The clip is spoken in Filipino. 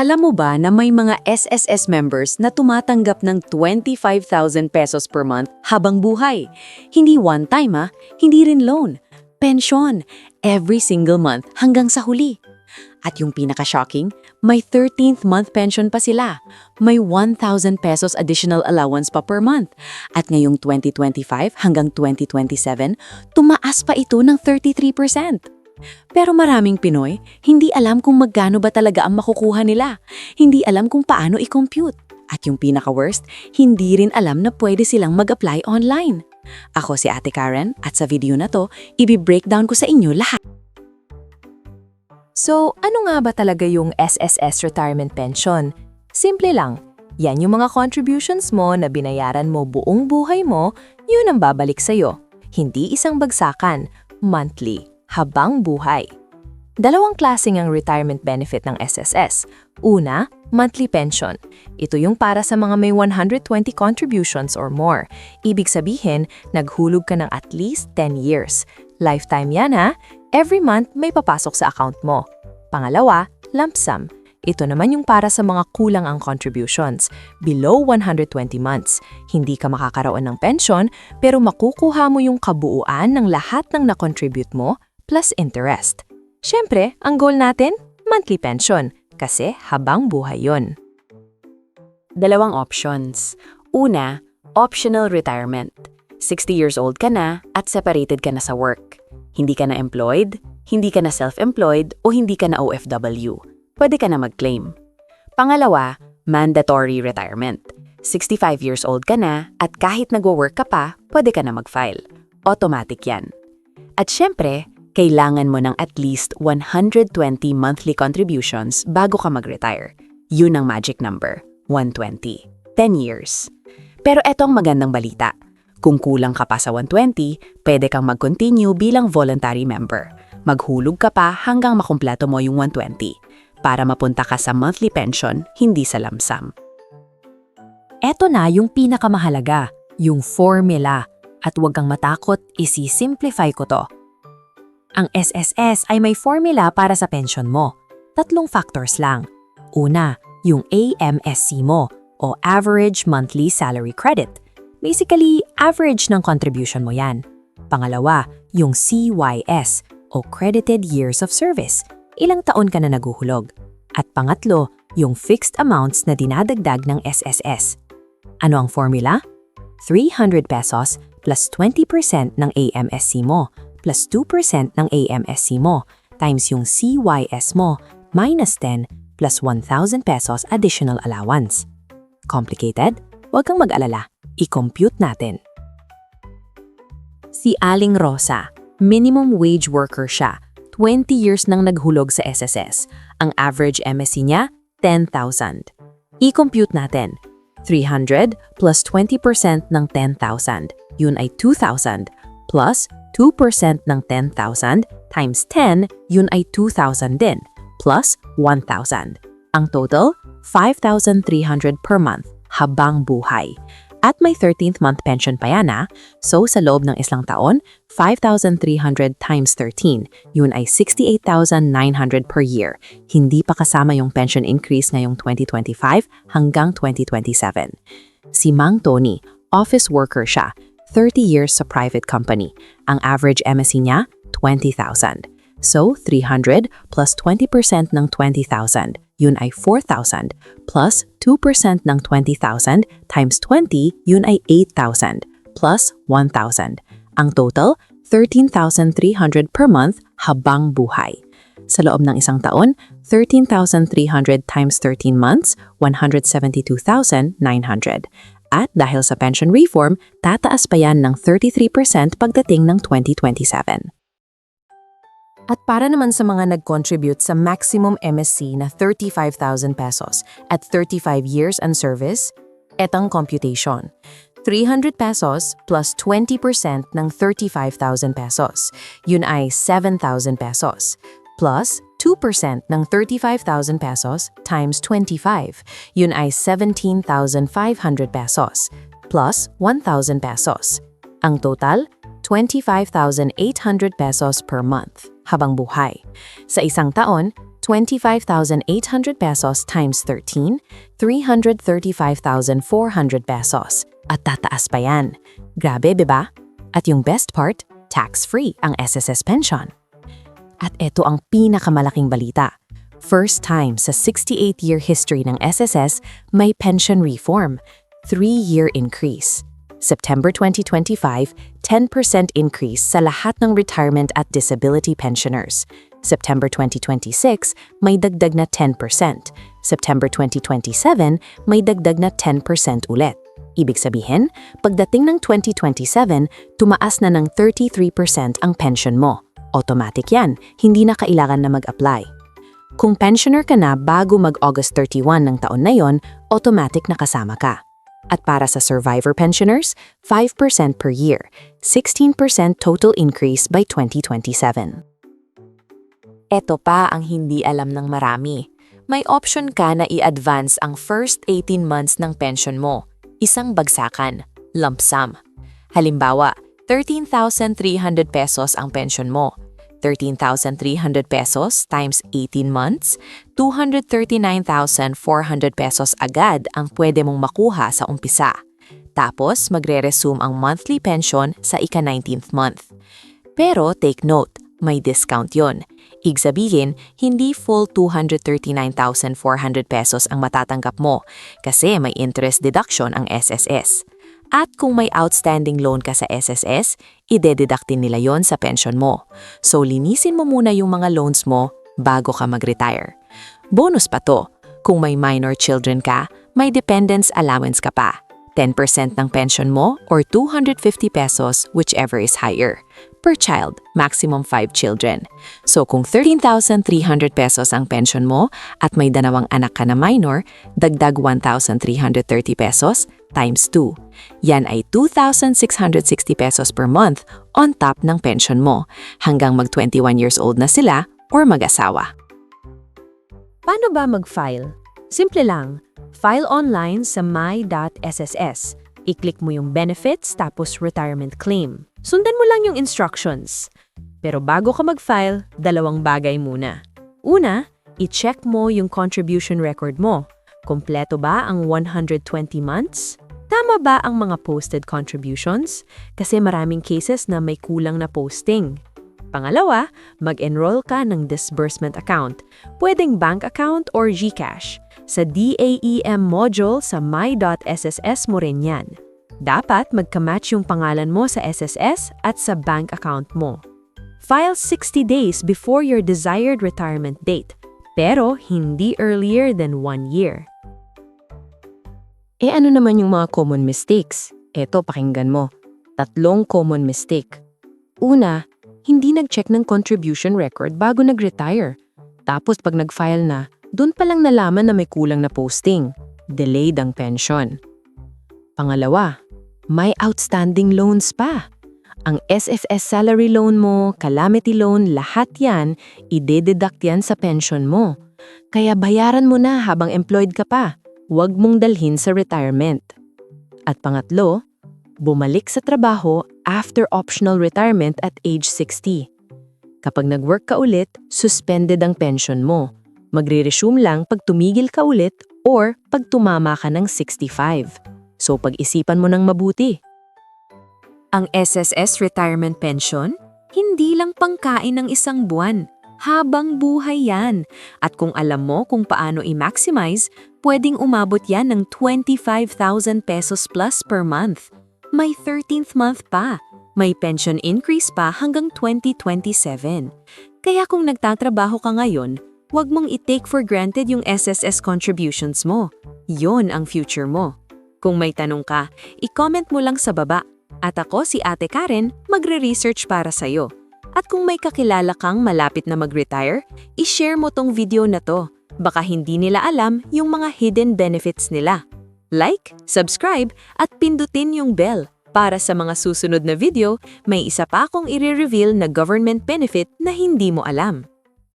Alam mo ba na may mga SSS members na tumatanggap ng 25,000 pesos per month habang buhay? Hindi one time hindi rin loan. Pensyon, every single month hanggang sa huli. At yung pinaka-shocking, may 13th month pension pa sila. May 1,000 pesos additional allowance pa per month. At ngayong 2025 hanggang 2027, tumaas pa ito ng 33%. Pero maraming Pinoy, hindi alam kung magkano ba talaga ang makukuha nila. Hindi alam kung paano i-compute. At yung pinaka-worst, hindi rin alam na pwede silang mag-apply online. Ako si Ate Karen at sa video na to, i-breakdown ko sa inyo lahat. So, ano nga ba talaga yung SSS Retirement Pension? Simple lang. Yan yung mga contributions mo na binayaran mo buong buhay mo, yun ang babalik sa'yo. Hindi isang bagsakan, monthly, habang buhay. Dalawang klaseng ang retirement benefit ng SSS. Una, monthly pension. Ito yung para sa mga may 120 contributions or more. Ibig sabihin, naghulog ka ng at least 10 years. Lifetime yan Every month may papasok sa account mo. Pangalawa, lump sum. Ito naman yung para sa mga kulang ang contributions, below 120 months. Hindi ka makakaroon ng pension, pero makukuha mo yung kabuuan ng lahat ng na-contribute mo plus interest. Siyempre, ang goal natin, monthly pension, kasi habang buhay yun. Dalawang options. Una, optional retirement. 60 years old ka na at separated ka na sa work. Hindi ka na employed, hindi ka na self-employed o hindi ka na OFW. Pwede ka na mag-claim. Pangalawa, mandatory retirement. 65 years old ka na at kahit nagwo-work ka pa, pwede ka na mag-file. Automatic yan. At syempre, kailangan mo ng at least 120 monthly contributions bago ka mag-retire. Yun ang magic number, 120. 10 years. Pero etong magandang balita. Kung kulang ka pa sa 120, pwede kang mag-continue bilang voluntary member. Maghulog ka pa hanggang makumpleto mo yung 120 para mapunta ka sa monthly pension, hindi sa lump sum. Eto na yung pinakamahalaga, yung formula. At huwag kang matakot, isi-simplify ko to. Ang SSS ay may formula para sa pension mo. 3 factors lang. Una, yung AMSC mo o Average Monthly Salary Credit. Basically, average ng contribution mo yan. Pangalawa, yung CYS o Credited Years of Service. Ilang taon ka na naguhulog. At pangatlo, yung fixed amounts na dinadagdag ng SSS. Ano ang formula? 300 pesos plus 20% ng AMSC mo plus 2% ng AMSC mo times yung CYS mo minus 10 plus 1,000 pesos additional allowance. Complicated? Huwag kang mag-alala. I-compute natin. Si Aling Rosa, minimum wage worker siya. 20 years nang naghulog sa SSS. Ang average MSC niya, 10,000. I-compute natin. 300 plus 20% ng 10,000. Yun ay 2,000. Plus 2% ng 10,000 times 10, yun ay 2,000 din. Plus 1,000. Ang total, 5,300 per month habang buhay. At may 13th month pension pa yan So sa loob ng isang taon, 5,300 times 13, yun ay 68,900 per year. Hindi pa kasama yung pension increase ngayong 2025 hanggang 2027. Si Mang Tony, office worker siya, 30 years sa private company. Ang average MSC niya, 20,000. So 300 plus 20% ng 20,000. Yun ay 4,000 plus 2% ng 20,000 times 20, yun ay 8,000 plus 1,000. Ang total, 13,300 per month habang buhay. Sa loob ng isang taon, 13,300 times 13 months, 172,900. At dahil sa pension reform, tataas pa yan ng 33% pagdating ng 2027. At para naman sa mga nag-contribute sa maximum MSC na 35,000 pesos at 35 years and service, etang computation. 300 pesos plus 20% ng 35,000 pesos. Yun ay 7,000 pesos. Plus 2% ng 35,000 pesos times 25. Yun ay 17,500 pesos. Plus 1,000 pesos. Ang total, 25,800 pesos per month habang buhay. Sa isang taon, 25,800 pesos times 13, 335,400 pesos. At tataas pa yan. Grabe, diba? At yung best part, tax-free ang SSS pension. At ito ang pinakamalaking balita. First time sa 68-year history ng SSS, may pension reform. 3-year increase. September 2025, 10% increase sa lahat ng retirement at disability pensioners. September 2026, may dagdag na 10%. September 2027, may dagdag na 10% ulit. Ibig sabihin, pagdating ng 2027, tumaas na ng 33% ang pension mo. Automatic yan, hindi na kailangan na mag-apply. Kung pensioner ka na bago mag-August 31 ng taon na yon, automatic na kasama ka. At para sa survivor pensioners, 5% per year, 16% total increase by 2027. Ito pa ang hindi alam ng marami. May option ka na i-advance ang first 18 months ng pension mo. Isang bagsakan, lump sum. Halimbawa, 13,300 pesos ang pension mo. 13,300 pesos times 18 months, 239,400 pesos agad ang pwede mong makuha sa umpisa. Tapos, magre-resume ang monthly pension sa ika-19th month. Pero take note, may discount yon. Ibig sabihin, hindi full 239,400 pesos ang matatanggap mo kasi may interest deduction ang SSS. At kung may outstanding loan ka sa SSS, ide-deductin nila yon sa pension mo. So linisin mo muna yung mga loans mo bago ka mag-retire. Bonus pa to, kung may minor children ka, may dependence allowance ka pa. 10% ng pension mo or 250 pesos whichever is higher. Per child, maximum 5 children. So kung 13,300 pesos ang pension mo at may dalawang anak ka na minor, dagdag 1,330 pesos times 2. Yan ay 2,660 pesos per month on top ng pension mo hanggang mag 21 years old na sila or mag-asawa. Paano ba mag-file? Simple lang. File online sa my.sss. I-click mo yung benefits tapos retirement claim. Sundan mo lang yung instructions. Pero bago ka mag-file, dalawang bagay muna. Una, i-check mo yung contribution record mo. Kompleto ba ang 120 months? Tama ba ang mga posted contributions? Kasi maraming cases na may kulang na posting. Pangalawa, mag-enroll ka ng disbursement account. Pwedeng bank account or GCash. Sa DAEM module sa my.sss mo rin yan. Dapat magka-match yung pangalan mo sa SSS at sa bank account mo. File 60 days before your desired retirement date, pero hindi earlier than 1 year. Ano naman yung mga common mistakes? Eto, pakinggan mo. 3 common mistake. Una, hindi nag-check ng contribution record bago nag-retire. Tapos pag nag-file na, doon pa lang nalaman na may kulang na posting. Delayed ang pension. Pangalawa, may outstanding loans pa. Ang SSS salary loan mo, calamity loan, lahat yan, ide-deduct yan sa pension mo. Kaya bayaran mo na habang employed ka pa. Huwag mong dalhin sa retirement. At pangatlo, bumalik sa trabaho after optional retirement at age 60. Kapag nag-work ka ulit, suspended ang pension mo. Magre-resume lang pag tumigil ka ulit or pag tumama ka ng 65. So pag-isipan mo ng mabuti. Ang SSS retirement pension, hindi lang pangkain ng isang buwan. Habang buhay yan. At kung alam mo kung paano i-maximize, pwedeng umabot yan ng 25,000 pesos plus per month. May 13th month pa. May pension increase pa hanggang 2027. Kaya kung nagtatrabaho ka ngayon, huwag mong i-take for granted yung SSS contributions mo. Yon ang future mo. Kung may tanong ka, i-comment mo lang sa baba. At ako, si Ate Karen, magre-research para sa'yo. At kung may kakilala kang malapit na mag-retire, i-share mo tong video na to. Baka hindi nila alam yung mga hidden benefits nila. Like, subscribe, at pindutin yung bell. Para sa mga susunod na video, may isa pa akong i-reveal na government benefit na hindi mo alam.